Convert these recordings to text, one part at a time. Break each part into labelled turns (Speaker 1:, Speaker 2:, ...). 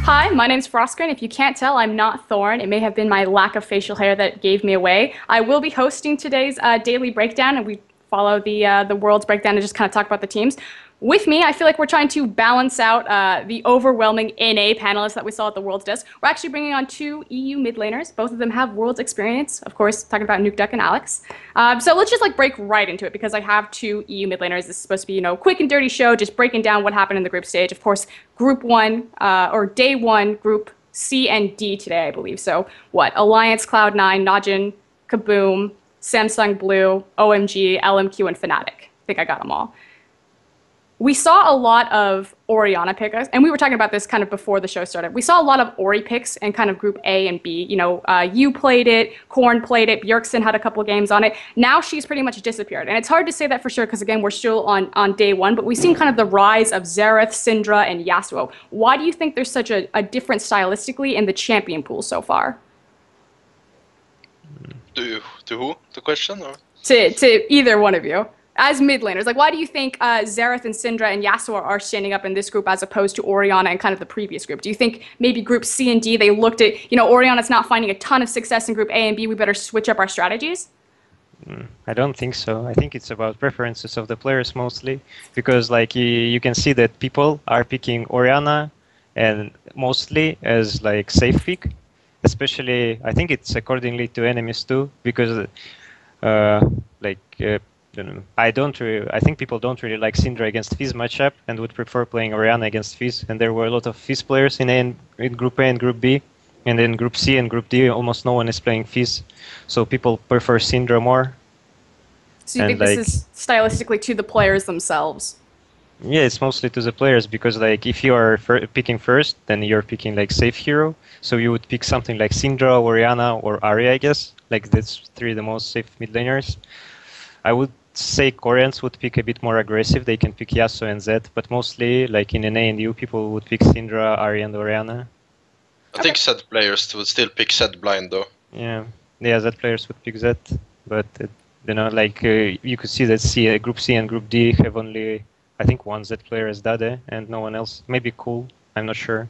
Speaker 1: Hi, my name's Froskurinn. If you can't tell, I'm not Thorn. It may have been my lack of facial hair that gave me away. I will be hosting today's daily breakdown, and we follow the world's breakdown and just kind of talk about the teams. With me, I feel like we're trying to balance out the overwhelming NA panelists that we saw at the Worlds desk. We're actually bringing on two EU mid laners. Both of them have Worlds experience. Of course, talking about Nukeduck and Alex. So let's just break right into it because I have two EU mid laners. This is supposed to be, quick and dirty show, just breaking down what happened in the group stage. Of course, Group 1, or Day 1, Group C and D today, I believe. So what? Alliance, Cloud9, Najin, Kaboom, Samsung Blue, OMG, LMQ, and Fnatic. I think I got them all. We saw a lot of Orianna picks, and we were talking about this kind of before the show started. We saw a lot of Ori picks in kind of Group A and B. You played it, Korn played it, Bjergsen had a couple of games on it. Now she's pretty much disappeared. And it's hard to say that for sure because, again, we're still on day one, but we've seen kind of the rise of Xerath, Syndra, and Yasuo. Why do you think there's such a difference stylistically in the champion pool so far?
Speaker 2: To who? The question? Or?
Speaker 1: To either one of you. As mid laners, why do you think Xerath and Syndra and Yasuo are standing up in this group as opposed to Orianna and kind of the previous group? Do you think maybe Group C and D, they looked at, Orianna's not finding a ton of success in Group A and B, we better switch up our strategies?
Speaker 3: I don't think so. I think it's about preferences of the players mostly, because you can see that people are picking Orianna and mostly as safe pick, especially I think it's accordingly to enemies too, because I think people don't really like Syndra against Fizz matchup and would prefer playing Orianna against Fizz. And there were a lot of Fizz players in Group A and Group B. And in Group C and Group D, almost no one is playing Fizz. So people prefer Syndra more.
Speaker 1: So you think this is stylistically to the players themselves?
Speaker 3: Yeah, it's mostly to the players because if you are picking first, then you're picking safe hero. So you would pick something like Syndra, Orianna, or Ahri, I guess. That's three of the most safe mid laners. I would say Koreans would pick a bit more aggressive. They can pick Yasuo and Zed, but mostly, in NA and EU, people would pick Syndra, Ahri, and Orianna.
Speaker 2: I think Zed players would still pick Zed blind, though.
Speaker 3: Yeah, Zed players would pick Zed, but you could see that Group C and Group D have only, I think, one Zed player as Dade, and no one else. Maybe Cool, I'm not sure.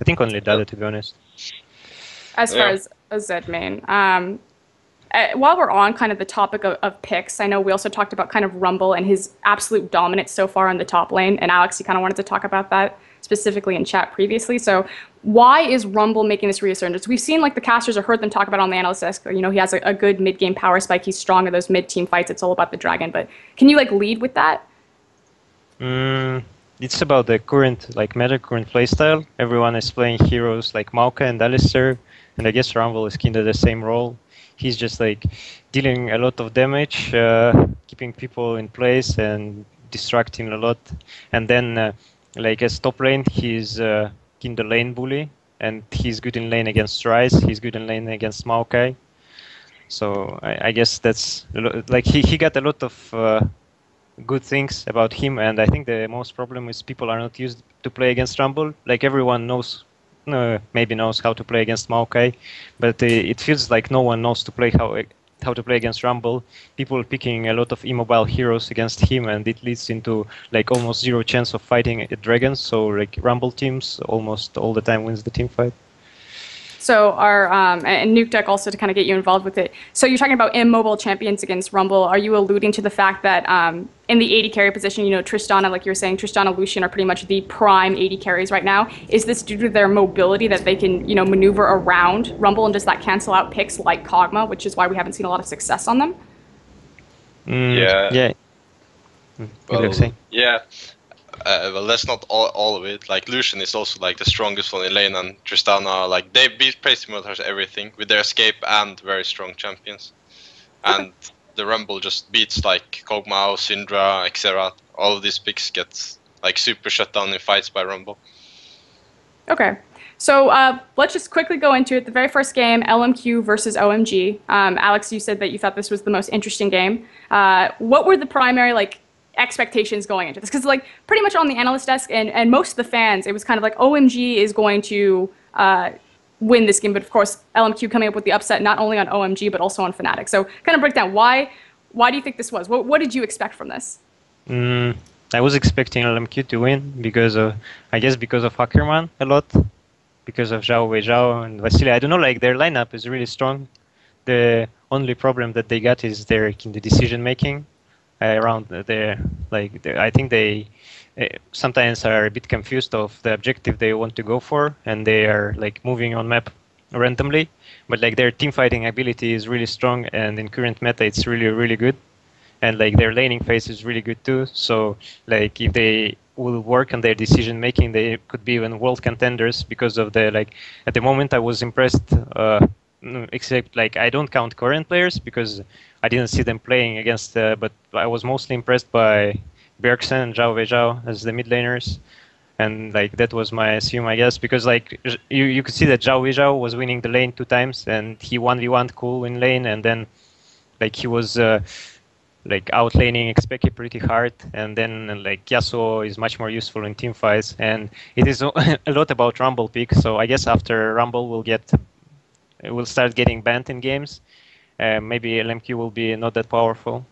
Speaker 3: I think only Dade, to be honest.
Speaker 1: As far as a Zed main, while we're on kind of the topic of picks, I know we also talked about kind of Rumble and his absolute dominance so far in the top lane. And Alex, you kind of wanted to talk about that specifically in chat previously. So why is Rumble making this resurgence? We've seen the casters or heard them talk about on the analyst desk. He has a good mid-game power spike. He's strong in those mid-team fights. It's all about the dragon. But can you lead with that?
Speaker 3: It's about the current current playstyle. Everyone is playing heroes like Maoka and Alistar. And I guess Rumble is kind of the same role. He's just dealing a lot of damage, keeping people in place and distracting a lot. And then as top lane, he's kind of lane bully, and he's good in lane against Ryze. He's good in lane against Maokai. So I guess that's he got a lot of good things about him. And I think the most problem is people are not used to play against Rumble. Everyone knows. Maybe knows how to play against Maokai, but it feels like no one knows how to play against Rumble. People picking a lot of immobile heroes against him, and it leads into almost zero chance of fighting dragons. So Rumble teams almost all the time wins the team fight.
Speaker 1: So and Nukeduck also to kind of get you involved with it. So you're talking about immobile champions against Rumble. Are you alluding to the fact that in the AD carry position, Tristana, like you were saying, Tristana, Lucian are pretty much the prime AD carries right now? Is this due to their mobility that they can, maneuver around Rumble, and does that cancel out picks like Kog'Maw, which is why we haven't seen a lot of success on them?
Speaker 3: Yeah.
Speaker 2: Well, yeah. Well, that's not all of it. Lucian is also the strongest one in lane, and Tristana, they beat pretty much everything with their escape and very strong champions. And the Rumble just beats Kog'Maw, Syndra, Xerath. All of these picks get super shut down in fights by Rumble.
Speaker 1: Okay. So let's just quickly go into it. The very first game, LMQ versus OMG. Alex, you said that you thought this was the most interesting game. What were the primary expectations going into this? Because pretty much on the analyst desk and most of the fans, it was kind of OMG is going to win this game, but of course LMQ coming up with the upset not only on OMG but also on Fnatic. So kind of break down why do you think this was? What did you expect from this?
Speaker 3: I was expecting LMQ to win because I guess because of Hackerman a lot. because of Zhao Weizhao and Vasily. I don't know, like their lineup is really strong. The only problem that they got is their in the decision making around their I think they sometimes are a bit confused of the objective they want to go for, and they are like moving on map randomly. But like their team fighting ability is really strong, and in current meta it's really good. And like their laning phase is really good too. So like if they will work on their decision making, they could be even world contenders because of the like. At the moment, I was impressed. Except like I don't count current players because I didn't see them playing against. But I was mostly impressed by Bergsen and Zhao Weizhao as the mid laners. And like that was my assume, I guess, because like you could see that Zhao Weizhao was winning the lane 2 times, and he 1v1 cool in lane, and then like he was like outlaning Expeke pretty hard, and then like Yasuo is much more useful in team fights, and it is a lot about Rumble pick. So I guess after Rumble we'll start getting banned in games. Maybe LMQ will be not that powerful.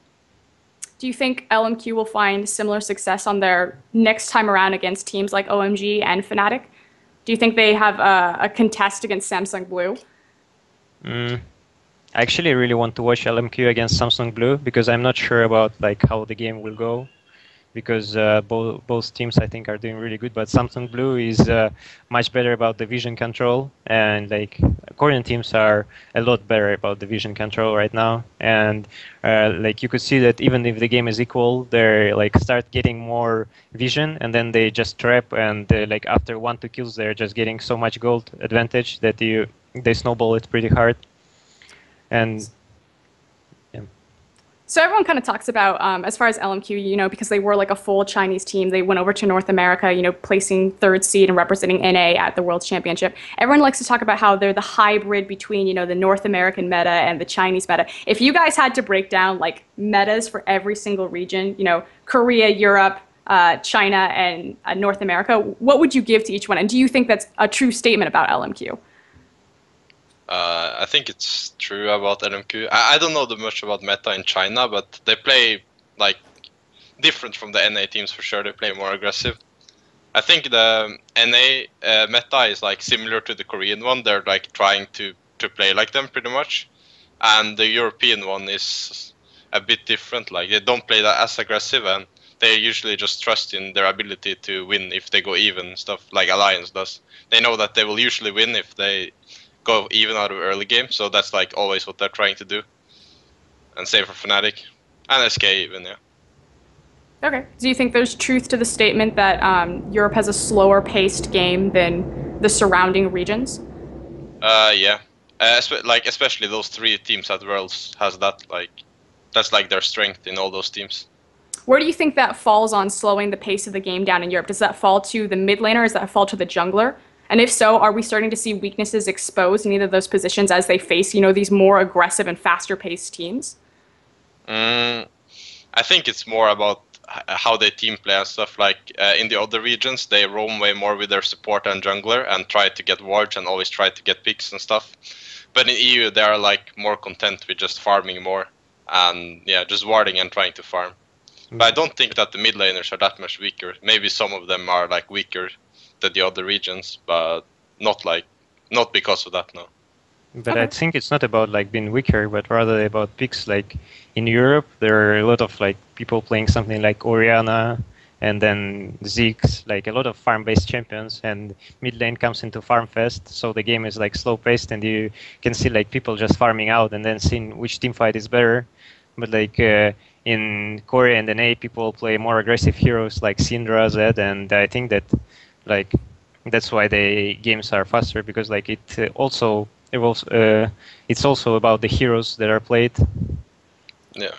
Speaker 1: Do you think LMQ will find similar success on their next time around against teams like OMG and Fnatic? Do you think they have a contest against Samsung Blue?
Speaker 3: I actually really want to watch LMQ against Samsung Blue because I'm not sure about like how the game will go, because both teams I think are doing really good, but Samsung Blue is much better about the vision control, and like Korean teams are a lot better about the vision control right now. And like you could see that even if the game is equal, they like start getting more vision, and then they just trap, and like after 1-2 kills, they're just getting so much gold advantage that they snowball it pretty hard. And
Speaker 1: so everyone kind of talks about, as far as LMQ, you know, because they were like a full Chinese team, they went over to North America, you know, placing 3rd seed and representing NA at the World Championship. Everyone likes to talk about how they're the hybrid between, you know, the North American meta and the Chinese meta. If you guys had to break down like metas for every single region, you know, Korea, Europe, China, and North America, what would you give to each one? And do you think that's a true statement about LMQ?
Speaker 2: I think it's true about LMQ. I don't know that much about meta in China, but they play like different from the NA teams for sure. They play more aggressive. I think the NA meta is like similar to the Korean one. They're like trying to play like them pretty much, and the European one is a bit different. Like they don't play that as aggressive, and they usually just trust in their ability to win if they go even, stuff like Alliance does. They know that they will usually win if they go even out of early game, so that's like always what they're trying to do. And same for Fnatic and SK even, yeah.
Speaker 1: Okay. Do you think there's truth to the statement that Europe has a slower paced game than the surrounding regions?
Speaker 2: Yeah. Especially those 3 teams at Worlds has that, like, that's like their strength in all those teams.
Speaker 1: Where do you think that falls on slowing the pace of the game down in Europe? Does that fall to the mid laner, or does that fall to the jungler? And if so, are we starting to see weaknesses exposed in either of those positions as they face, you know, these more aggressive and faster-paced teams?
Speaker 2: I think it's more about how they team play and stuff. Like in the other regions, they roam way more with their support and jungler and try to get wards and always try to get picks and stuff. But in EU, they are like more content with just farming more and yeah, just warding and trying to farm. But I don't think that the mid laners are that much weaker. Maybe some of them are like weaker than the other regions, but not because of that, no.
Speaker 3: But I think it's not about like being weaker, but rather about picks. Like in Europe, there are a lot of like people playing something like Orianna and then Ziggs, like a lot of farm-based champions, and mid lane comes into farm fest, so the game is like slow-paced, and you can see like people just farming out and then seeing which team fight is better. But like in Korea and NA, people play more aggressive heroes like Syndra, Zed, and I think that like that's why the games are faster, because like it's also about the heroes that are played.
Speaker 2: Yeah.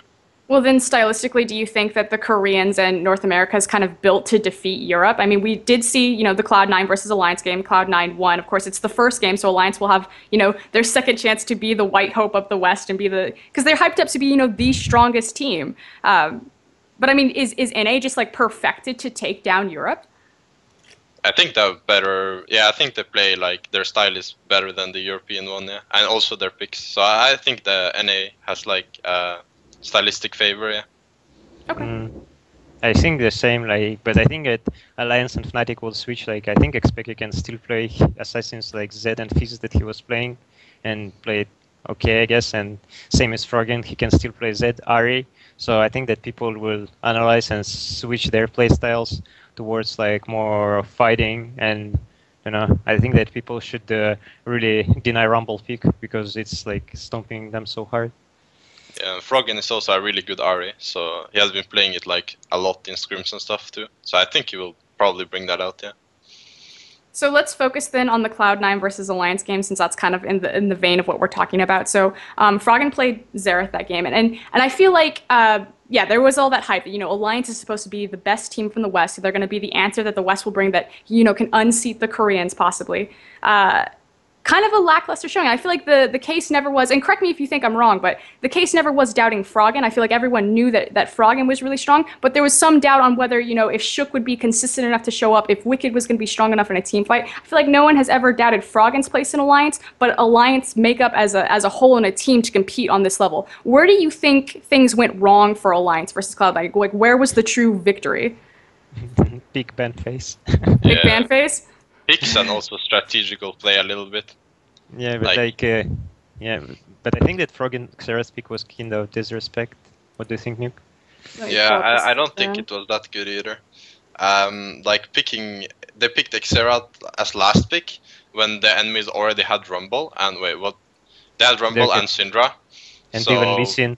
Speaker 1: Well, then stylistically, do you think that the Koreans and North America is kind of built to defeat Europe? I mean, we did see, you know, the Cloud9 versus Alliance game. Cloud9 won. Of course, it's the first game, so Alliance will have, you know, their second chance to be the white hope of the West and be because they're hyped up to be, you know, the strongest team. But I mean, is NA just like perfected to take down Europe?
Speaker 2: I think they're better. Yeah, I think they play like their style is better than the European one, yeah, and also their picks. So I think the NA has like stylistic favor, yeah.
Speaker 1: Okay.
Speaker 3: I think the same, like, but I think that Alliance and Fnatic will switch. Like, I think Expected can still play assassins like Zed and Fizz that he was playing, and play it okay, I guess. And same as Froggen, he can still play Zed, Ari. So I think that people will analyze and switch their playstyles towards like more fighting. And I think that people should really deny Rumble pick because it's like stomping them so hard.
Speaker 2: Yeah, Froggen is also a really good Ari, so he has been playing it like a lot in scrims and stuff too. So I think he will probably bring that out, yeah.
Speaker 1: So let's focus then on the Cloud9 versus Alliance game, since that's kind of in the vein of what we're talking about. So Froggen played Xerath that game, and I feel like yeah, there was all that hype that Alliance is supposed to be the best team from the West. They're going to be the answer that the West will bring that can unseat the Koreans possibly. Kind of a lackluster showing. I feel like the case never was, and correct me if you think I'm wrong, but the case never was doubting Froggen. I feel like everyone knew that Froggen was really strong, but there was some doubt on whether, if Shook would be consistent enough to show up, if Wicked was going to be strong enough in a team fight. I feel like no one has ever doubted Froggen's place in Alliance, but Alliance makeup as a whole in a team to compete on this level. Where do you think things went wrong for Alliance versus Cloud9? Like, where was the true victory?
Speaker 3: Big ban face.
Speaker 1: Big ban face?
Speaker 2: Picks and also strategical play a little bit.
Speaker 3: Yeah, but yeah, but I think that Froggen Xerath pick was kind of disrespect. What do you think, Nuke?
Speaker 2: Yeah, I don't think it was that good either. Like they picked Xerath as last pick when the enemies already had Rumble and they had Rumble and Syndra.
Speaker 3: And even Lee Sin.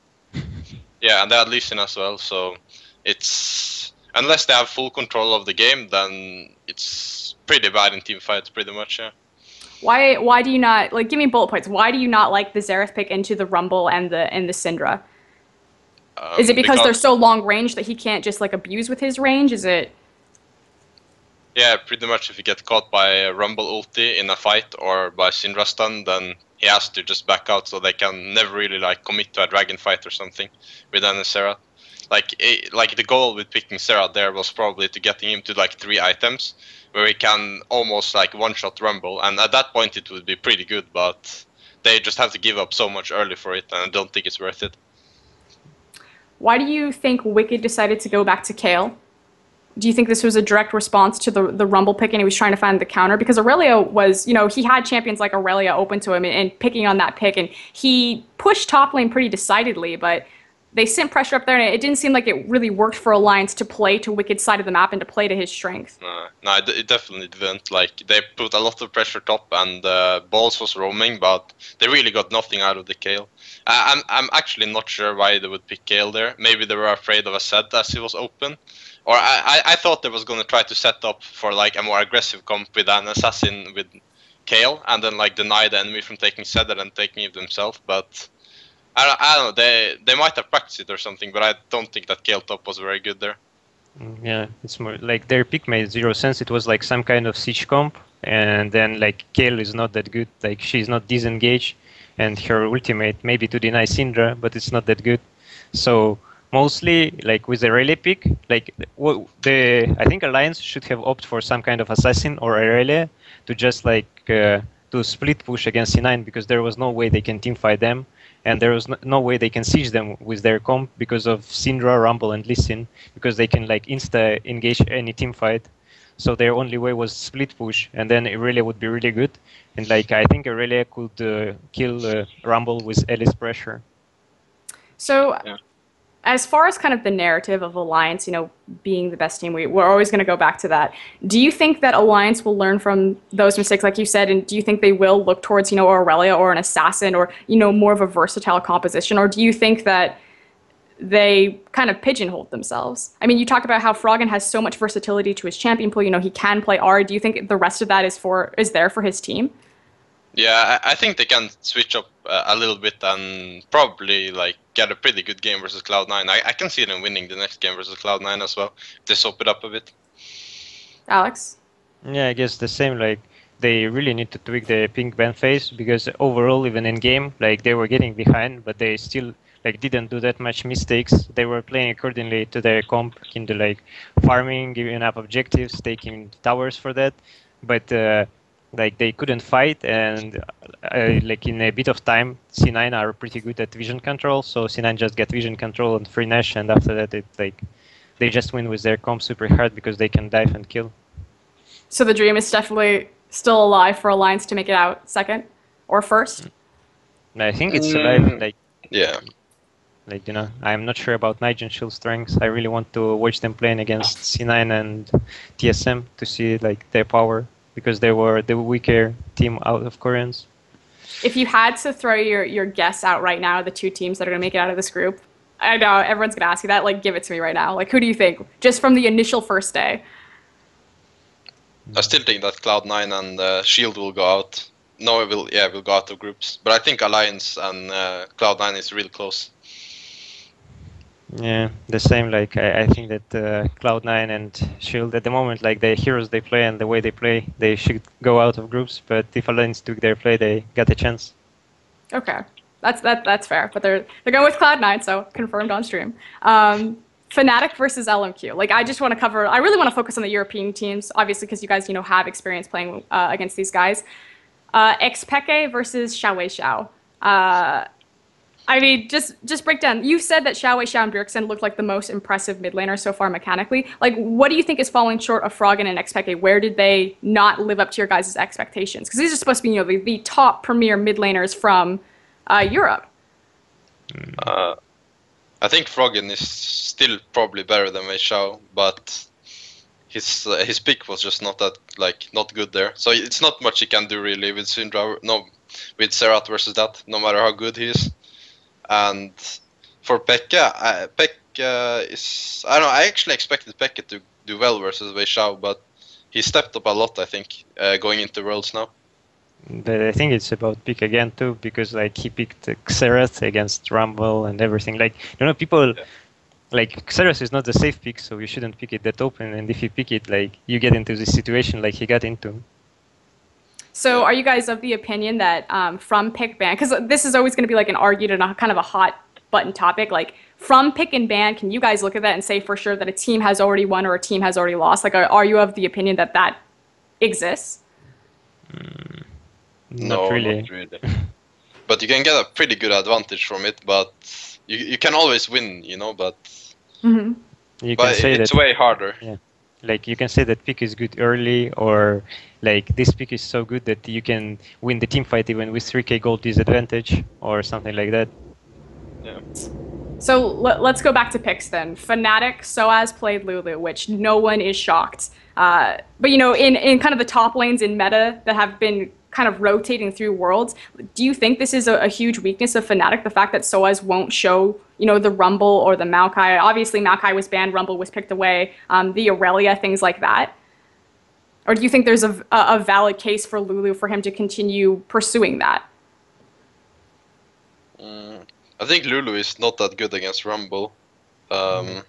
Speaker 2: Yeah, and they had Lee Sin as well. So it's unless they have full control of the game, then it's pretty bad in team fights, pretty much. Yeah.
Speaker 1: Why do you not give me bullet points? Why do you not like the Xerath pick into the Rumble and the Syndra? Is it because they're so long range that he can't just abuse with his range? Is it?
Speaker 2: Yeah, pretty much. If you get caught by a Rumble ulti in a fight or by Syndra stun, then he has to just back out, so they can never really commit to a dragon fight or something with an Xerath. Like the goal with picking Xerath there was probably to getting him to 3 items, where he can almost one-shot Rumble, and at that point it would be pretty good, but they just have to give up so much early for it, and I don't think it's worth it.
Speaker 1: Why do you think Wicked decided to go back to Kayle? Do you think this was a direct response to the Rumble pick and he was trying to find the counter? Because Aurelia was, he had champions like Aurelia open to him and picking on that pick, and he pushed top lane pretty decidedly, but they sent pressure up there, and it didn't seem like it really worked for Alliance to play to Wicked's side of the map and to play to his strength.
Speaker 2: No, it definitely didn't. They put a lot of pressure top, and Balls was roaming, but they really got nothing out of the Kayle. I'm actually not sure why they would pick Kayle there. Maybe they were afraid of a set as he was open. Or I thought they was going to try to set up for a more aggressive comp with an assassin with Kayle, and then deny the enemy from taking set and taking it themselves, but I don't know, they might have practiced it or something, but I don't think that Kayle top was very good there.
Speaker 3: Yeah, it's more their pick made zero sense. It was some kind of siege comp, and then Kayle is not that good. She's not disengaged, and her ultimate maybe to deny Syndra, but it's not that good. So mostly with the Aurelia pick, I think Alliance should have opted for some kind of assassin or Aurelia to just to split push against C9, because there was no way they can teamfight them. And there was no way they can siege them with their comp because of Syndra, Rumble, and Lee Sin, because they can insta-engage any team fight. So their only way was split push, and then Aurelia would be really good. And I think Aurelia could kill Rumble with Alice pressure.
Speaker 1: So, as far as kind of the narrative of Alliance, being the best team, we're always going to go back to that. Do you think that Alliance will learn from those mistakes, like you said, and do you think they will look towards, Aurelia or an assassin or, more of a versatile composition, or do you think that they kind of pigeonholed themselves? I mean, you talk about how Froggen has so much versatility to his champion pool, he can play R. Do you think the rest of that is there for his team?
Speaker 2: Yeah, I think they can switch up a little bit and probably get a pretty good game versus Cloud9. I can see them winning the next game versus Cloud9 as well, if they soap it up a bit.
Speaker 1: Alex?
Speaker 3: Yeah, I guess the same. They really need to tweak the pink ban phase, because overall, even in game, they were getting behind, but they still didn't do that much mistakes. They were playing accordingly to their comp, into farming, giving up objectives, taking towers for that, but they couldn't fight, and in a bit of time, C9 are pretty good at vision control, so C9 just get vision control and free Nash, and after that they just win with their comp super hard because they can dive and kill.
Speaker 1: So the dream is definitely still alive for Alliance to make it out second or first?
Speaker 3: I think it's alive. Like,
Speaker 2: yeah.
Speaker 3: Like, you know, I'm not sure about Nige and Shield's strengths. I really want to watch them playing against C9 and TSM to see like their power, because they were the weaker team out of Koreans.
Speaker 1: If you had to throw your guess out right now, the two teams that are going to make it out of this group, I know everyone's going to ask you that. Like, give it to me right now. Like, who do you think? Just from the initial first day.
Speaker 2: I still think that Cloud9 and Shield will go out. No, it will. Yeah, will go out of groups. But I think Alliance and Cloud9 is real close.
Speaker 3: Yeah, the same. Like I think that Cloud9 and Shield at the moment, like the heroes they play and the way they play, they should go out of groups. But if Alliance took their play, they got a chance.
Speaker 1: Okay, that's fair. But they're going with Cloud9, so confirmed on stream. Fnatic versus LMQ. Like, I just want to cover. I really want to focus on the European teams, obviously, because you guys have experience playing against these guys. Xpeke versus Xiao. I mean, just break down. You said that Xiao and Bjergsen looked like the most impressive mid laner so far mechanically. Like, what do you think is falling short of Froskurinn and Xpeke? Where did they not live up to your guys' expectations? Because these are supposed to be, the top premier mid laners from Europe.
Speaker 2: I think Froskurinn is still probably better than Xiao, but his pick was just not good there. So it's not much he can do really with Syndra. No, with Serrat versus that. No matter how good he is. And for Pekka, is, I don't know, I actually expected Pekka to do well versus Wei Xiao, but he stepped up a lot, I think, going into Worlds now.
Speaker 3: But I think it's about pick again too, because like he picked Xerath against Rumble and everything. Like, people, like Xerath is not the safe pick, so you shouldn't pick it that open. And if you pick it, like you get into this situation like he got into.
Speaker 1: So are you guys of the opinion that from pick ban, because this is always going to be like an argued and kind of a hot button topic, like from pick and ban, can you guys look at that and say for sure that a team has already won or a team has already lost? Like, are you of the opinion that that exists?
Speaker 3: Not really.
Speaker 2: But you can get a pretty good advantage from it, but you can always win, but
Speaker 3: you can say
Speaker 2: it's way harder.
Speaker 3: Yeah. Like, you can say that pick is good early, or like this pick is so good that you can win the team fight even with 3k gold disadvantage or something like that.
Speaker 2: Yeah.
Speaker 1: So let's go back to picks then. Fnatic, Soaz played Lulu, which no one is shocked. But in kind of the top lanes in meta that have been kind of rotating through Worlds, do you think this is a huge weakness of Fnatic, the fact that Soaz won't show, the Rumble or the Maokai? Obviously, Maokai was banned, Rumble was picked away, the Aurelia, things like that. Or do you think there's a valid case for Lulu for him to continue pursuing that?
Speaker 2: I think Lulu is not that good against Rumble. But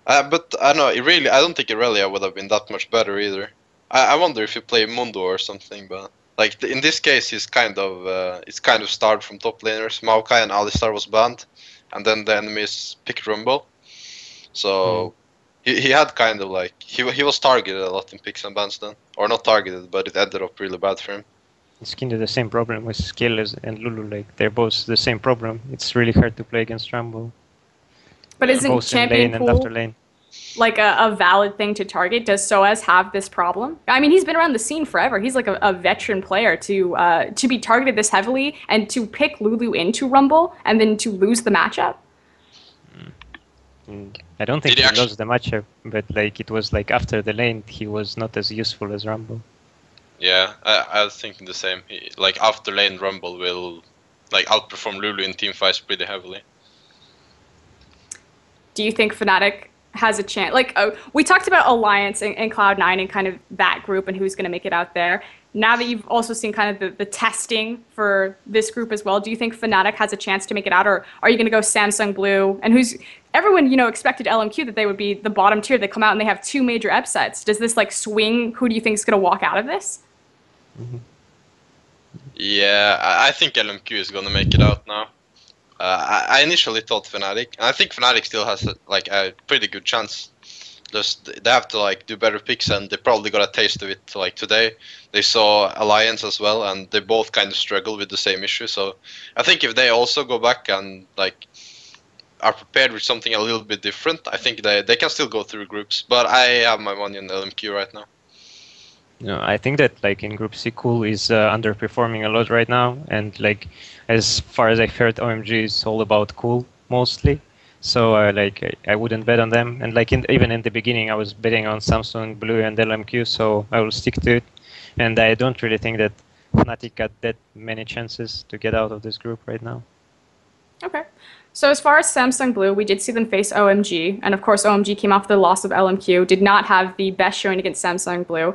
Speaker 2: I don't know, I don't think Aurelia would have been that much better either. I wonder if you play Mundo or something, but like in this case, it's kind of starved from top laners. Maokai and Alistar was banned, and then the enemies picked Rumble. So he had kind of like he was targeted a lot in picks and bans then, or not targeted, but it ended up really bad for him.
Speaker 3: It's kind of the same problem with Skill and Lulu. Like, they're both the same problem. It's really hard to play against Rumble.
Speaker 1: But isn't
Speaker 3: both
Speaker 1: champion
Speaker 3: in lane
Speaker 1: pool
Speaker 3: and after lane
Speaker 1: like a valid thing to target? Does Soaz have this problem? I mean, he's been around the scene forever. He's like a veteran player to be targeted this heavily and to pick Lulu into Rumble and then to lose the matchup.
Speaker 3: I don't think he lost the matchup, but like it was like after the lane, he was not as useful as Rumble.
Speaker 2: Yeah, I was thinking the same. Like after lane, Rumble will like outperform Lulu in team fights pretty heavily.
Speaker 1: Do you think Fnatic has a chance? Like, we talked about Alliance and Cloud9 and kind of that group and who's going to make it out there. Now that you've also seen kind of the testing for this group as well, do you think Fnatic has a chance to make it out, or are you going to go Samsung Blue? And everyone expected LMQ that they would be the bottom tier. They come out and they have 2 major upsets. Does this like swing? Who do you think is going to walk out of this?
Speaker 2: Yeah, I think LMQ is going to make it out now. I initially thought Fnatic, and I think Fnatic still has a pretty good chance. Just they have to do better picks, and they probably got a taste of it today. They saw Alliance as well, and they both kind of struggle with the same issue. So I think if they also go back and are prepared with something a little bit different, I think they can still go through groups. But I have my money on LMQ right now.
Speaker 3: No, I think that like in Group C, Cool is underperforming a lot right now, and like as far as I've heard, OMG is all about Cool mostly. So like I wouldn't bet on them, and like even in the beginning, I was betting on Samsung Blue and LMQ, so I will stick to it. And I don't really think that Fnatic got that many chances to get out of this group right now.
Speaker 1: Okay. So as far as Samsung Blue, we did see them face OMG, and of course OMG came off the loss of LMQ, did not have the best showing against Samsung Blue.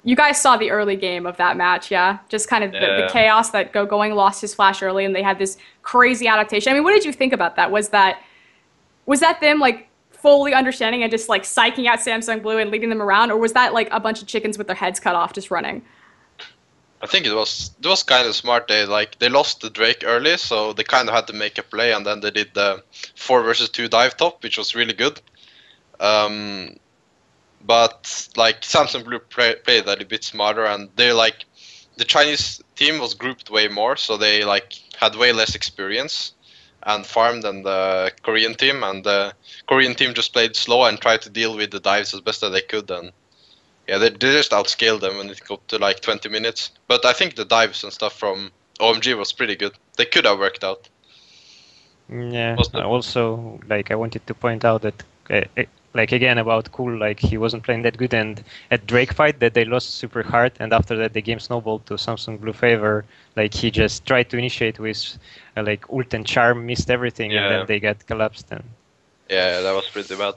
Speaker 1: You guys saw the early game of that match, yeah? Just kind of the chaos that Going lost his flash early, and they had this crazy adaptation. I mean, what did you think about that? Was that them like fully understanding and just like psyching out Samsung Blue and leading them around, or was that like a bunch of chickens with their heads cut off just running?
Speaker 2: I think it was kind of smart. They lost the Drake early, so they kind of had to make a play, and then they did the 4 versus 2 dive top, which was really good. But like Samsung Blue played a little bit smarter, and they like the Chinese team was grouped way more, so they like had way less experience and farmed than the Korean team, and the Korean team just played slow and tried to deal with the dives as best as they could. And yeah, they just outscaled them when it got to like 20 minutes. But I think the dives and stuff from OMG was pretty good. They could have worked out.
Speaker 3: Yeah, also, like, I wanted to point out that, like, again, about Cool, like, he wasn't playing that good, and at Drake fight that they lost super hard, and after that the game snowballed to Samsung Blue favor. Like, he just tried to initiate with, like, ult and charm, missed everything, and then they got collapsed. And
Speaker 2: yeah, that was pretty bad.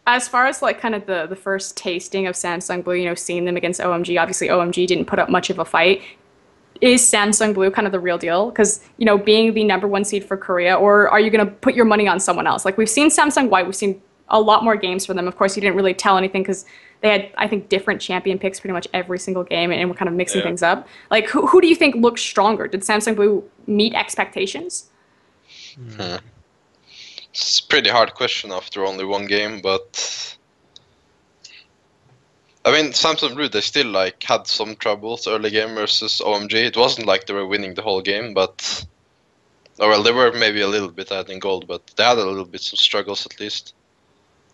Speaker 1: As far as like kind of the first tasting of Samsung Blue, you know, seeing them against OMG, obviously OMG didn't put up much of a fight. Is Samsung Blue kind of the real deal? Because, you know, being the #1 seed for Korea, or are you going to put your money on someone else? Like, we've seen Samsung White, we've seen a lot more games for them. Of course, you didn't really tell anything because they had, I think, different champion picks pretty much every single game, and we're kind of mixing things up. Like, who do you think looks stronger? Did Samsung Blue meet expectations?
Speaker 2: It's a pretty hard question after only one game, but I mean, Samsung Blue, they still like had some troubles early game versus OMG. It wasn't like they were winning the whole game, but well, they were maybe a little bit ahead in gold, but they had a little bit some struggles at least.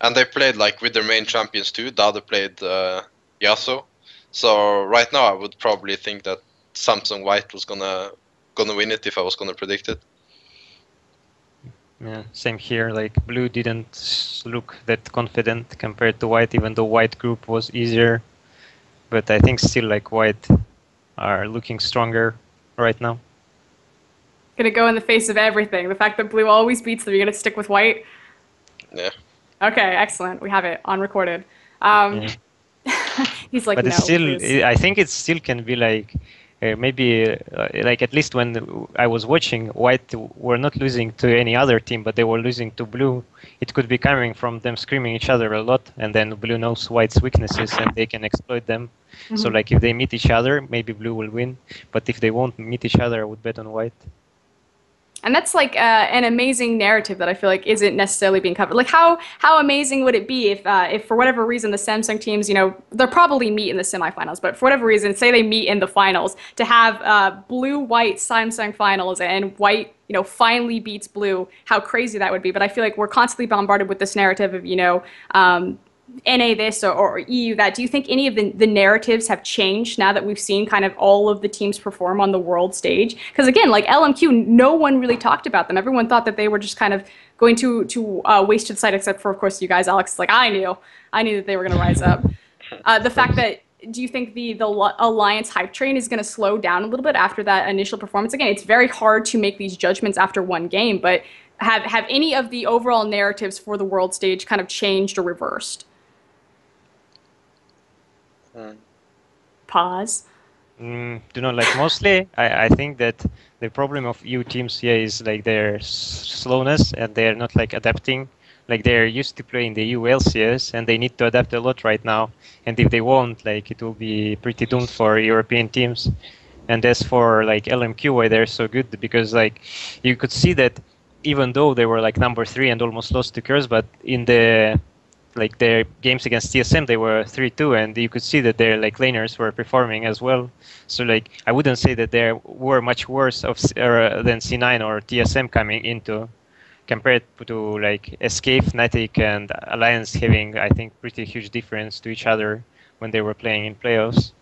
Speaker 2: And they played like with their main champions too. Dada played Yasuo, so right now I would probably think that Samsung White was gonna win it if I was gonna predict it.
Speaker 3: Yeah, same here. Like, Blue didn't look that confident compared to White, even though White group was easier. But I think still, like, White are looking stronger right now.
Speaker 1: Gonna go in the face of everything. The fact that Blue always beats them. You're gonna stick with White?
Speaker 2: Yeah.
Speaker 1: Okay, excellent. We have it on recorded. He's like,
Speaker 3: but
Speaker 1: no.
Speaker 3: It's still,
Speaker 1: please.
Speaker 3: I think it still can be like. Maybe like at least when I was watching, White were not losing to any other team, but they were losing to Blue. It could be coming from them screaming each other a lot, and then Blue knows White's weaknesses and they can exploit them. So like if they meet each other, maybe Blue will win. But if they won't meet each other, I would bet on White.
Speaker 1: And that's like an amazing narrative that I feel like isn't necessarily being covered. Like how amazing would it be if for whatever reason the Samsung teams, you know, they'll probably meet in the semifinals, but for whatever reason, say they meet in the finals, to have Blue-White Samsung finals and White, you know, finally beats Blue, how crazy that would be. But I feel like we're constantly bombarded with this narrative of, you know, NA this or EU that. Do you think any of the narratives have changed now that we've seen kind of all of the teams perform on the world stage? Because again, like LMQ, no one really talked about them. Everyone thought that they were just kind of going to waste to the side, except for, of course, you guys. Alex is like, I knew that they were going to rise up. The fact that, do you think the Alliance hype train is going to slow down a little bit after that initial performance? Again, it's very hard to make these judgments after one game, but have any of the overall narratives for the world stage kind of changed or reversed? Pause.
Speaker 3: Like mostly, I think that the problem of EU teams here is like their slowness, and they're not like adapting. Like they're used to playing the EU LCS, and they need to adapt a lot right now. And if they won't, like it will be pretty doomed for European teams. And as for like LMQ, why they're so good, because like you could see that even though they were like #3 and almost lost to Curse, but in the like their games against TSM, they were 3-2, and you could see that their like laners were performing as well. So like I wouldn't say that they were much worse than C9 or TSM coming into, compared to like SK, Fnatic, and Alliance having, I think, pretty huge difference to each other when they were playing in playoffs.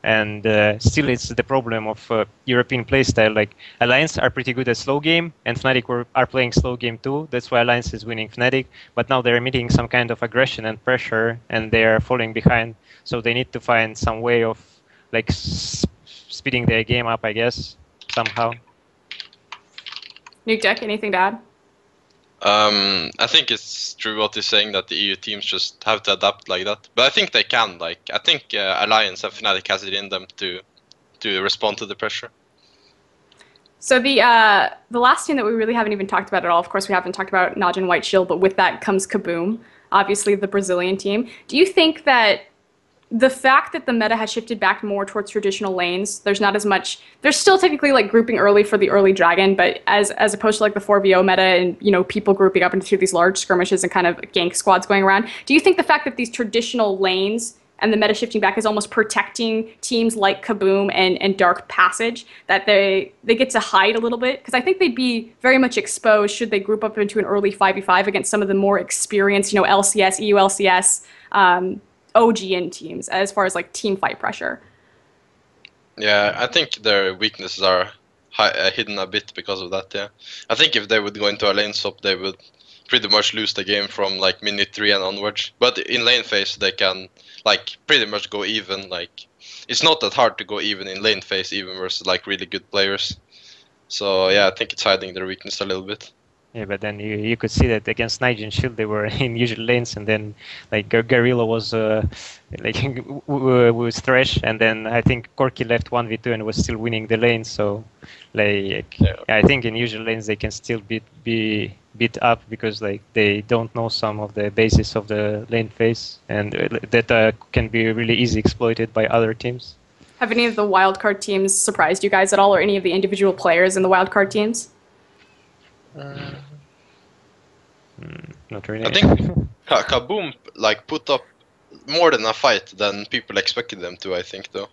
Speaker 3: And still, it's the problem of European playstyle. Like Alliance are pretty good at slow game, and Fnatic are playing slow game too. That's why Alliance is winning Fnatic. But now they're meeting some kind of aggression and pressure, and they are falling behind. So they need to find some way of like speeding their game up, I guess, somehow.
Speaker 1: Nukeduck, anything to add?
Speaker 2: I think it's true what you're saying, that the EU teams just have to adapt like that. But I think they can. Like I think Alliance and Fnatic has it in them to respond to the pressure.
Speaker 1: So the last team that we really haven't even talked about at all, of course, we haven't talked about Najin White Shield, but with that comes Kaboom, obviously the Brazilian team. Do you think that the fact that the meta has shifted back more towards traditional lanes, there's not as much, there's still technically like grouping early for the early dragon, but as opposed to like the 4v0 meta and, you know, people grouping up into these large skirmishes and kind of gank squads going around, do you think the fact that these traditional lanes and the meta shifting back is almost protecting teams like Kaboom and Dark Passage, that they get to hide a little bit? Because I think they'd be very much exposed should they group up into an early 5v5 against some of the more experienced, you know, LCS, EU LCS, OGN teams as far as like team fight pressure.
Speaker 2: Yeah, I think their weaknesses are hidden a bit because of that. Yeah, I think if they would go into a lane swap, they would pretty much lose the game from like minute 3 and onwards. But in lane phase, they can like pretty much go even. Like it's not that hard to go even in lane phase, even versus like really good players. So yeah, I think it's hiding their weakness a little bit.
Speaker 3: Yeah, but then you could see that against Nige and Shield they were in usual lanes, and then like Gorilla was like was Thresh, and then I think Corki left 1v2 and was still winning the lane. So like I think in usual lanes they can still be beat up because like they don't know some of the basis of the lane phase, and that can be really easy exploited by other teams.
Speaker 1: Have any of the wildcard teams surprised you guys at all, or any of the individual players in the wildcard teams?
Speaker 3: Not really.
Speaker 2: I think Kaboom like put up more than a fight than people expected them to. I think though.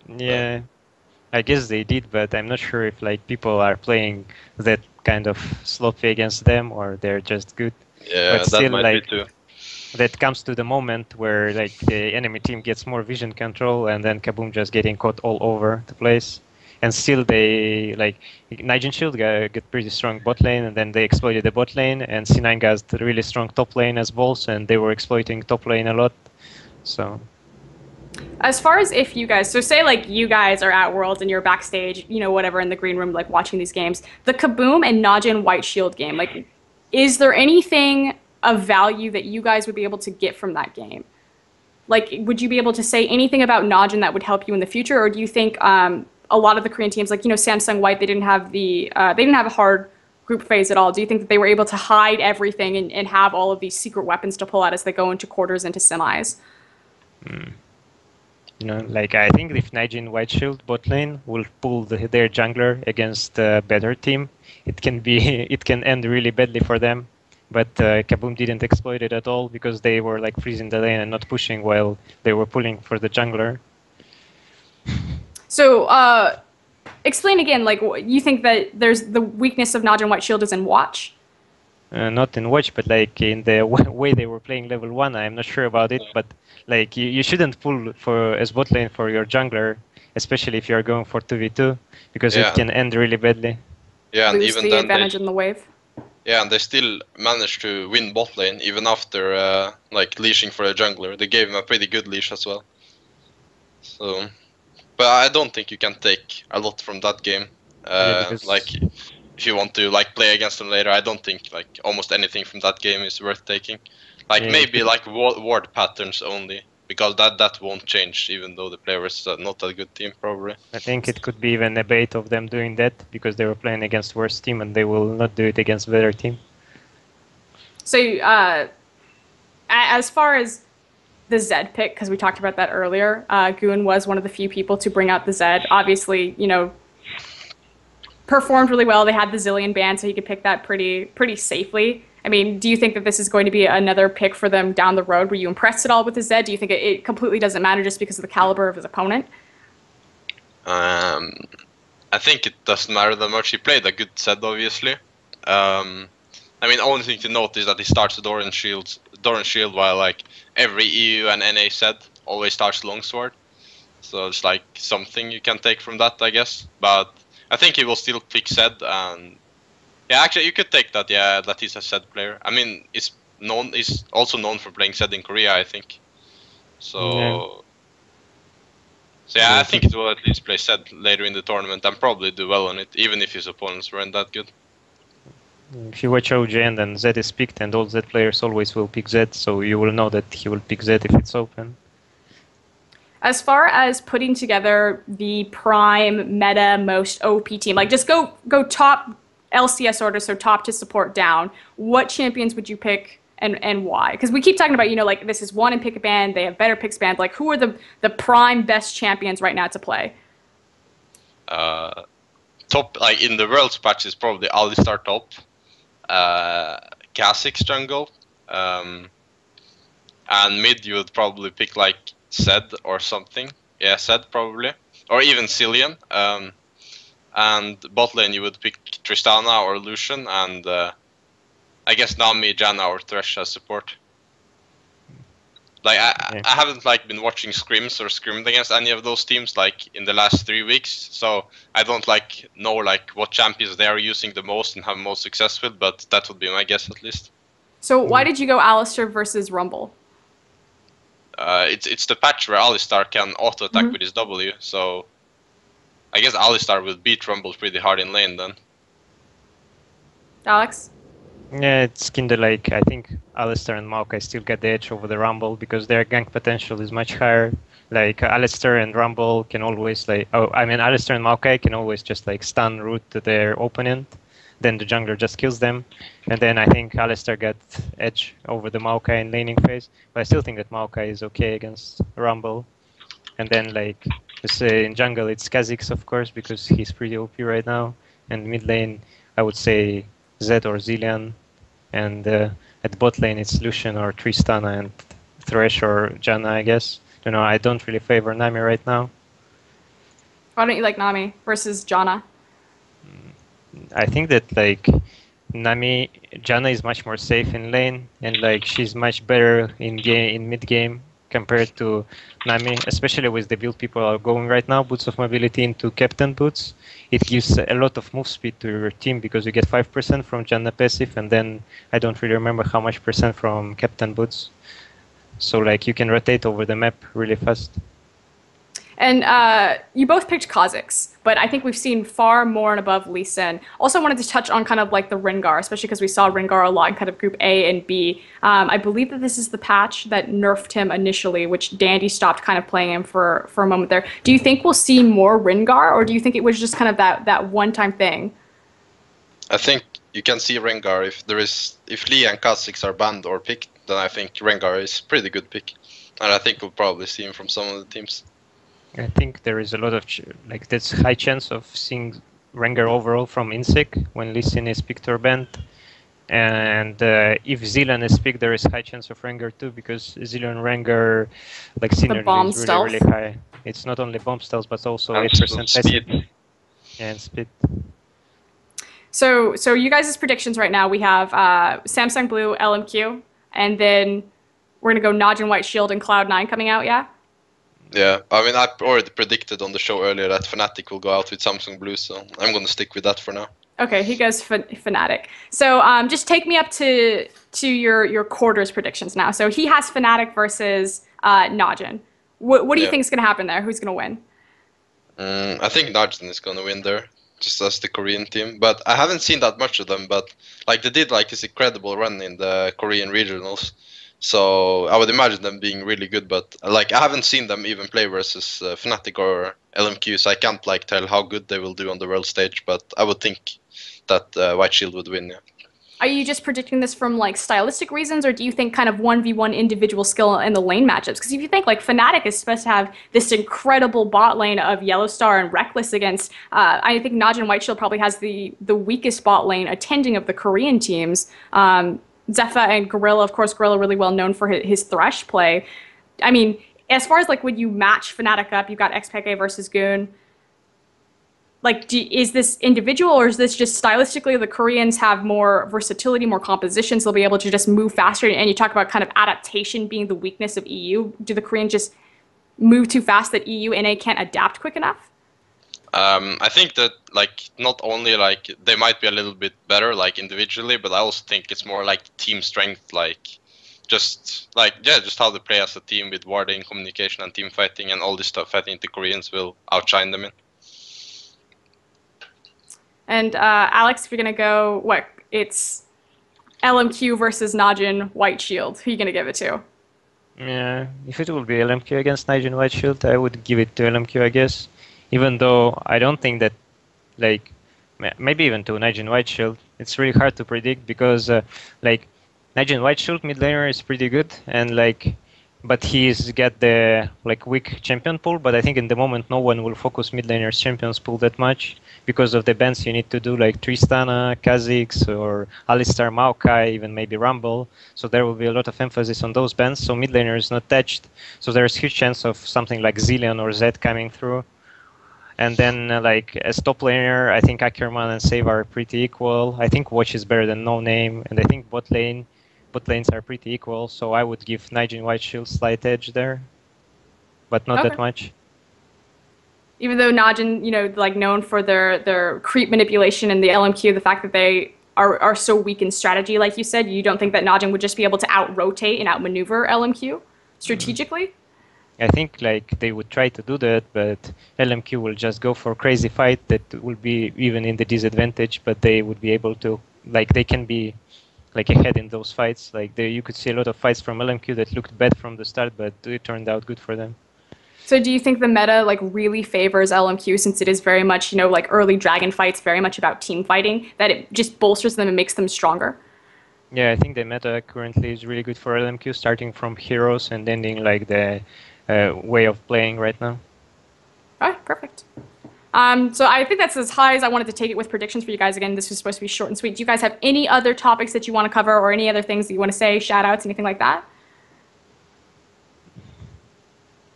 Speaker 3: Yeah, I guess they did, but I'm not sure if like people are playing that kind of sloppy against them or they're just good.
Speaker 2: Yeah,
Speaker 3: but still,
Speaker 2: that might
Speaker 3: like,
Speaker 2: be too.
Speaker 3: That comes to the moment where like the enemy team gets more vision control, and then Kaboom just getting caught all over the place. And still they, like, Nige and Shield got pretty strong bot lane, and then they exploited the bot lane, and C9 got really strong top lane as balls, and they were exploiting top lane a lot. So.
Speaker 1: As far as if you guys, so say like you guys are at Worlds and you're backstage, you know, whatever, in the green room, like watching these games, the Kaboom and Najin White Shield game, like, is there anything of value that you guys would be able to get from that game? Like, would you be able to say anything about Najin that would help you in the future, or do you think a lot of the Korean teams, like, you know, Samsung White, they didn't have a hard group phase at all? Do you think that they were able to hide everything and have all of these secret weapons to pull out as they go into quarters, into semis?
Speaker 3: You know, like, I think if Najin White Shield bot lane will pull their jungler against a better team, it can end really badly for them. But Kaboom didn't exploit it at all because they were like freezing the lane and not pushing while they were pulling for the jungler.
Speaker 1: So, explain again, like, you think that there's the weakness of Najin White Shield is in Watch?
Speaker 3: Not in Watch, but like in the way they were playing level 1, I'm not sure about it, but like you shouldn't pull for as bot lane for your jungler, especially if you're going for 2v2, because it can end really badly.
Speaker 2: Yeah, and
Speaker 1: lose
Speaker 2: even
Speaker 1: the
Speaker 2: then
Speaker 1: advantage in the wave.
Speaker 2: Yeah, and they still managed to win bot lane even after like leashing for a jungler. They gave him a pretty good leash as well. So, but I don't think you can take a lot from that game. Like, if you want to like play against them later, I don't think like almost anything from that game is worth taking. Like maybe like ward patterns only, because that won't change, even though the player is not a good team probably.
Speaker 3: I think it could be even a bait of them doing that because they were playing against worse team and they will not do it against better team.
Speaker 1: So, as far as the Zed pick, because we talked about that earlier, Goon was one of the few people to bring out the Zed. Obviously, you know, performed really well. They had the Zillion ban, so he could pick that pretty safely. I mean, do you think that this is going to be another pick for them down the road? Were you impressed at all with the Zed? Do you think it completely doesn't matter just because of the caliber of his opponent?
Speaker 2: I think it doesn't matter that much. He played a good Zed, obviously. I mean, only thing to note is that he starts with Doran Shield, while like every EU and NA Zed always starts Longsword. So it's like something you can take from that, I guess. But I think he will still pick Zed, and yeah, actually you could take that. Yeah, that he's a Zed player. I mean, he's also known for playing Zed in Korea, I think. So yeah, I think he will at least play Zed later in the tournament and probably do well on it, even if his opponents weren't that good.
Speaker 3: If you watch OG and then Zed is picked, and all Zed players always will pick Zed, so you will know that he will pick Zed if it's open.
Speaker 1: As far as putting together the prime meta most OP team, like just go top LCS order, so top to support down, what champions would you pick and why? Because we keep talking about, you know, like this is one in pick a band, they have better picks band. Like who are the prime best champions right now to play?
Speaker 2: Top, like in the Worlds patch is probably Alistar top. Kha'Zix jungle, and mid you would probably pick like Zed or something. Yeah, Zed probably, or even Cillian. And bot lane you would pick Tristana or Lucian, and I guess Nami, Janna, or Thresh as support. Like I haven't like been watching scrims or scrimmed against any of those teams like in the last 3 weeks, so I don't like know like what champions they are using the most and have most success with, but that would be my guess at least.
Speaker 1: So why did you go Alistar versus Rumble?
Speaker 2: It's the patch where Alistar can auto attack with his W, so I guess Alistar will beat Rumble pretty hard in lane then.
Speaker 1: Alex?
Speaker 3: Yeah, it's kind of like, I think Alistar and Maokai still get the edge over the Rumble because their gank potential is much higher. Like Alistar and Rumble can always Alistar and Maokai can always just like stun root to their opponent, then the jungler just kills them. And then I think Alistar got edge over the Maokai in laning phase, but I still think that Maokai is okay against Rumble. And then like, in jungle it's Kha'Zix of course, because he's pretty OP right now. And mid lane, I would say Zed or Zilean. And at bot lane, it's Lucian or Tristana and Thresh or Janna, I guess. You know, I don't really favor Nami right now.
Speaker 1: Why don't you like Nami versus Janna?
Speaker 3: I think that like Janna is much more safe in lane, and like she's much better in mid game compared to Nami, especially with the build people are going right now, Boots of Mobility into Captain Boots. It gives a lot of move speed to your team because you get 5% from Janna passive, and then I don't really remember how much percent from Captain Boots. So like you can rotate over the map really fast.
Speaker 1: And you both picked Kha'Zix, but I think we've seen far more and above Lee Sin. Also wanted to touch on kind of like the Rengar, especially because we saw Rengar a lot in kind of Group A and B. I believe that this is the patch that nerfed him initially, which Dandy stopped kind of playing him for a moment there. Do you think we'll see more Rengar, or do you think it was just kind of that one-time thing?
Speaker 2: I think you can see Rengar if Lee and Kha'Zix are banned or picked, then I think Rengar is a pretty good pick. And I think we'll probably see him from some of the teams.
Speaker 3: I think there is a lot of there's high chance of seeing Rengar overall from Insec when Lee Sin is picked or banned, and if Zilean is picked, there is high chance of Rengar too, because Zilean Rengar like synergy is really high. It's not only bomb stealth but also 8% speed. Yeah, and speed.
Speaker 1: So you guys' predictions right now, we have Samsung Blue, LMQ, and then we're gonna go Najin White Shield and Cloud9 coming out, yeah?
Speaker 2: Yeah, I mean, I already predicted on the show earlier that Fnatic will go out with Samsung Blue, so I'm going to stick with that for now.
Speaker 1: Okay, he goes Fnatic. So just take me up to your quarters predictions now. So he has Fnatic versus Najin. What do you think is going to happen there? Who's going to win?
Speaker 2: I think Najin is going to win there, just as the Korean team. But I haven't seen that much of them, but like they did like this incredible run in the Korean regionals. So I would imagine them being really good, but like I haven't seen them even play versus Fnatic or LMQ, so I can't like tell how good they will do on the world stage. But I would think that White Shield would win. Yeah.
Speaker 1: Are you just predicting this from like stylistic reasons, or do you think kind of 1v1 individual skill in the lane matchups? Because if you think like Fnatic is supposed to have this incredible bot lane of Yellowstar and Reckless against, I think Najin White Shield probably has the weakest bot lane attending of the Korean teams. Zephyr and Gorilla, of course, Gorilla really well known for his Thresh play. I mean, as far as like when you match Fnatic up, you've got XPK versus Goon. Like, is this individual, or is this just stylistically the Koreans have more versatility, more compositions, they'll be able to just move faster? And you talk about kind of adaptation being the weakness of EU. Do the Koreans just move too fast that EU NA can't adapt quick enough?
Speaker 2: I think that like not only like they might be a little bit better like individually, but I also think it's more like team strength, like just how they play as a team with warding, communication, and team fighting, and all this stuff. I think the Koreans will outshine them in.
Speaker 1: And Alex, if you're gonna go, it's LMQ versus Najin White Shield. Who are you gonna give it to?
Speaker 3: Yeah, if it will be LMQ against Najin White Shield, I would give it to LMQ, I guess. Even though I don't think that, like, maybe even to Najin White Shield, it's really hard to predict because, like, Najin White Shield mid laner is pretty good, and like, but he's got the like weak champion pool. But I think in the moment no one will focus mid laner's champions pool that much because of the bans you need to do, like Tristana, Kha'Zix, or Alistar, Maokai, even maybe Rumble. So there will be a lot of emphasis on those bans. So mid laner is not touched. So there's huge chance of something like Zilean or Zed coming through. And then, like, as top laner, I think Ackerman and Save are pretty equal. I think Watch is better than No Name, and I think bot lanes are pretty equal. So I would give Najin White Shield slight edge there, but not that much.
Speaker 1: Even though Najin, you know, like known for their creep manipulation and the LMQ, the fact that they are so weak in strategy, like you said, you don't think that Najin would just be able to out-rotate and out-maneuver LMQ strategically?
Speaker 3: I think like they would try to do that, but LMQ will just go for crazy fight that will be even in the disadvantage, but they would be able to, like, they can be like ahead in those fights. Like you could see a lot of fights from LMQ that looked bad from the start, but it turned out good for them.
Speaker 1: So do you think the meta like really favors LMQ since it is very much, you know, like early dragon fights, very much about team fighting, that it just bolsters them and makes them stronger?
Speaker 3: Yeah, I think the meta currently is really good for LMQ, starting from heroes and ending like the way of playing right now.
Speaker 1: All right, perfect. So I think that's as high as I wanted to take it with predictions for you guys. Again, this was supposed to be short and sweet. Do you guys have any other topics that you want to cover or any other things that you want to say, shout outs, anything like that?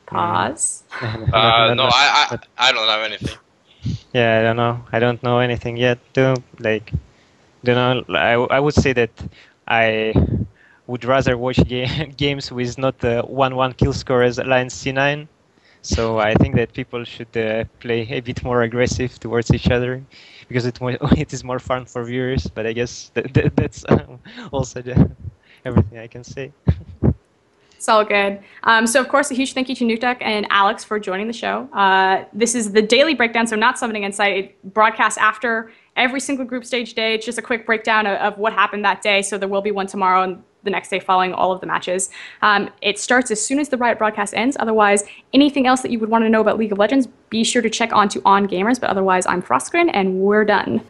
Speaker 1: Pause.
Speaker 2: No, I don't have anything.
Speaker 3: Yeah, I don't know. I don't know anything yet. Don't know. I would say that I would rather watch games with not a 1-1 kill score as Alliance C9. So I think that people should play a bit more aggressive towards each other because it is more fun for viewers. But I guess that's also everything I can say.
Speaker 1: It's all good. So, of course, a huge thank you to Nukeduck and Alex for joining the show. This is the daily breakdown, so not Summoning Insight. It broadcasts after every single group stage day. It's just a quick breakdown of what happened that day. So there will be one tomorrow and the next day following all of the matches. It starts as soon as the Riot broadcast ends. Otherwise, anything else that you would want to know about League of Legends, be sure to check on to On Gamers. But otherwise, I'm Froskurinn, and we're done.